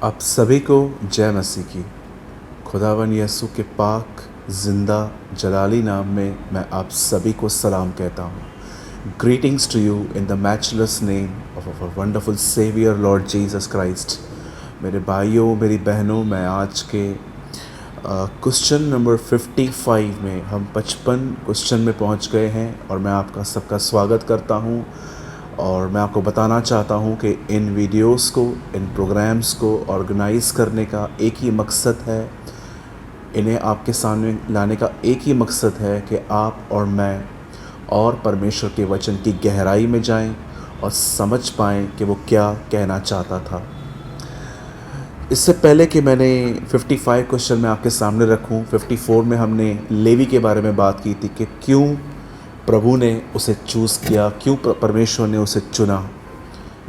आप सभी को जय मसीह की। खुदावन यसु के पाक ज़िंदा जलाली नाम में मैं आप सभी को सलाम कहता हूँ। Greetings to you in the matchless name of our wonderful saviour Lord Jesus Christ. मेरे भाइयों, मेरी बहनों, मैं आज के क्वेश्चन नंबर 55 में हम 55 क्वेश्चन में पहुँच गए हैं और मैं आपका सबका स्वागत करता हूँ। और मैं आपको बताना चाहता हूँ कि इन वीडियोस को, इन प्रोग्राम्स को ऑर्गेनाइज़ करने का एक ही मकसद है, इन्हें आपके सामने लाने का एक ही मकसद है कि आप और मैं और परमेश्वर के वचन की गहराई में जाएं और समझ पाएं कि वो क्या कहना चाहता था। इससे पहले कि मैंने 55 क्वेश्चन में आपके सामने रखूं, 54 में हमने लेवी के बारे में बात की थी कि क्यों प्रभु ने उसे चूज़ किया, क्यों परमेश्वर ने उसे चुना,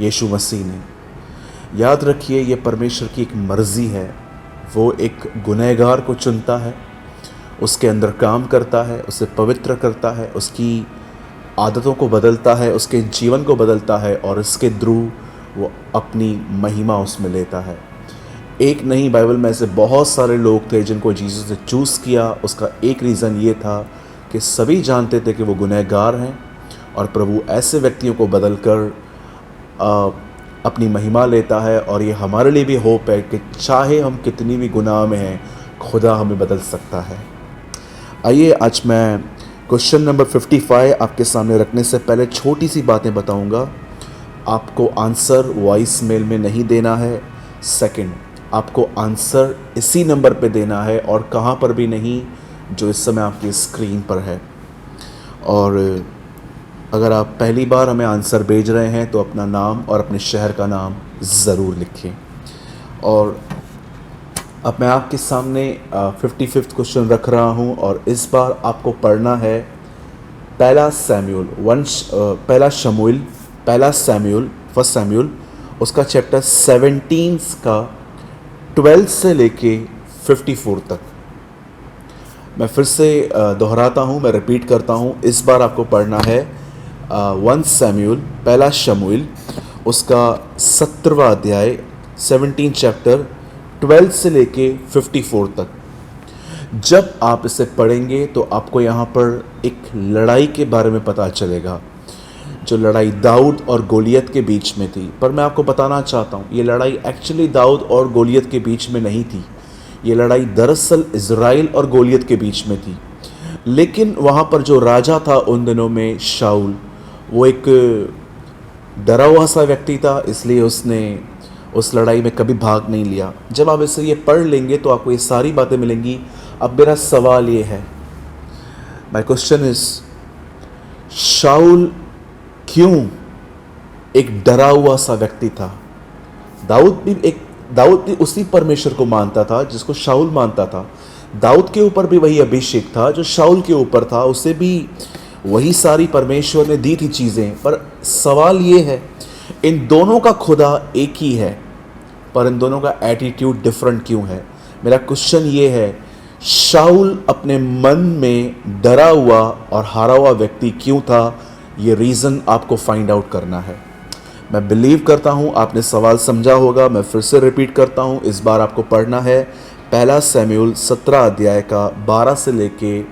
यीशु मसीह ने। याद रखिए, ये परमेश्वर की एक मर्ज़ी है। वो एक गुनहगार को चुनता है, उसके अंदर काम करता है, उसे पवित्र करता है, उसकी आदतों को बदलता है, उसके जीवन को बदलता है और इसके थ्रू वो अपनी महिमा उसमें लेता है। एक नहीं, बाइबल में ऐसे बहुत सारे लोग थे जिनको जीसस ने चूज़ किया। उसका एक रीज़न ये था कि सभी जानते थे कि वो गुनहगार हैं और प्रभु ऐसे व्यक्तियों को बदलकर अपनी महिमा लेता है। और ये हमारे लिए भी होप है कि चाहे हम कितनी भी गुनाह में हैं, खुदा हमें बदल सकता है। आइए, आज मैं क्वेश्चन नंबर 55 आपके सामने रखने से पहले छोटी सी बातें बताऊंगा। आपको आंसर वॉइस मेल में नहीं देना है। सेकंड, आपको आंसर इसी नंबर पे देना है और कहाँ पर भी नहीं, जो इस समय आपकी स्क्रीन पर है। और अगर आप पहली बार हमें आंसर भेज रहे हैं तो अपना नाम और अपने शहर का नाम ज़रूर लिखें। और अब मैं आपके सामने 55th क्वेश्चन रख रहा हूं और इस बार आपको पढ़ना है पहला सैमुएल, फर्स्ट सैमुएल, उसका चैप्टर 17 का 12 से लेके 54 तक। मैं फिर से दोहराता हूँ, मैं रिपीट करता हूँ। इस बार आपको पढ़ना है पहला शमूएल, उसका 17वां अध्याय, 17 चैप्टर 12 से लेके 54 तक। जब आप इसे पढ़ेंगे तो आपको यहाँ पर एक लड़ाई के बारे में पता चलेगा, जो लड़ाई दाऊद और गोलियत के बीच में थी। पर मैं आपको बताना चाहता हूँ, ये लड़ाई एक्चुअली दाऊद और गोलियत के बीच में नहीं थी। ये लड़ाई दरअसल इज़राइल और गोलियत के बीच में थी। लेकिन वहाँ पर जो राजा था उन दिनों में, शाऊल, वो एक डरा हुआ सा व्यक्ति था, इसलिए उसने उस लड़ाई में कभी भाग नहीं लिया। जब आप इसे ये पढ़ लेंगे तो आपको ये सारी बातें मिलेंगी। अब मेरा सवाल ये है, माय क्वेश्चन इज, शाऊल क्यों एक डरा हुआ सा व्यक्ति था? दाऊद भी उसी परमेश्वर को मानता था जिसको शाऊल मानता था। दाऊद के ऊपर भी वही अभिषेक था जो शाऊल के ऊपर था, उसे भी वही सारी परमेश्वर ने दी थी चीज़ें। पर सवाल ये है, इन दोनों का खुदा एक ही है, पर इन दोनों का एटीट्यूड डिफरेंट क्यों है? मेरा क्वेश्चन ये है, शाऊल अपने मन में डरा हुआ और हारा हुआ व्यक्ति क्यों था? ये रीज़न आपको फाइंड आउट करना है। मैं बिलीव करता हूँ आपने सवाल समझा होगा। मैं फिर से रिपीट करता हूँ, इस बार आपको पढ़ना है पहला सैमुएल 17 अध्याय का 12 से लेके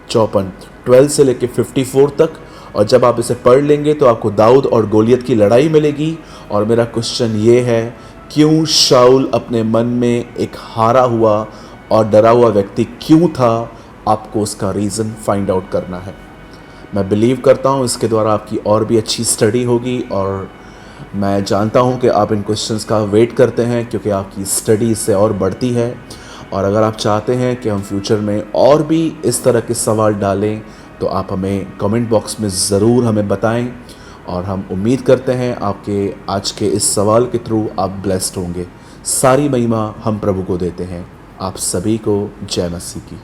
54, 12 से लेके 54 तक। और जब आप इसे पढ़ लेंगे तो आपको दाऊद और गोलियत की लड़ाई मिलेगी। और मेरा क्वेश्चन ये है, क्यों शाऊल अपने मन में एक हारा हुआ और डरा हुआ व्यक्ति क्यों था? आपको उसका रीज़न फाइंड आउट करना है। मैं बिलीव करता हूँ इसके द्वारा आपकी और भी अच्छी स्टडी होगी। और मैं जानता हूँ कि आप इन क्वेश्चंस का वेट करते हैं, क्योंकि आपकी स्टडी इससे और बढ़ती है। और अगर आप चाहते हैं कि हम फ्यूचर में और भी इस तरह के सवाल डालें तो आप हमें कमेंट बॉक्स में ज़रूर हमें बताएं। और हम उम्मीद करते हैं आपके आज के इस सवाल के थ्रू आप ब्लेस्ड होंगे। सारी महिमा हम प्रभु को देते हैं। आप सभी को जय मसीह की।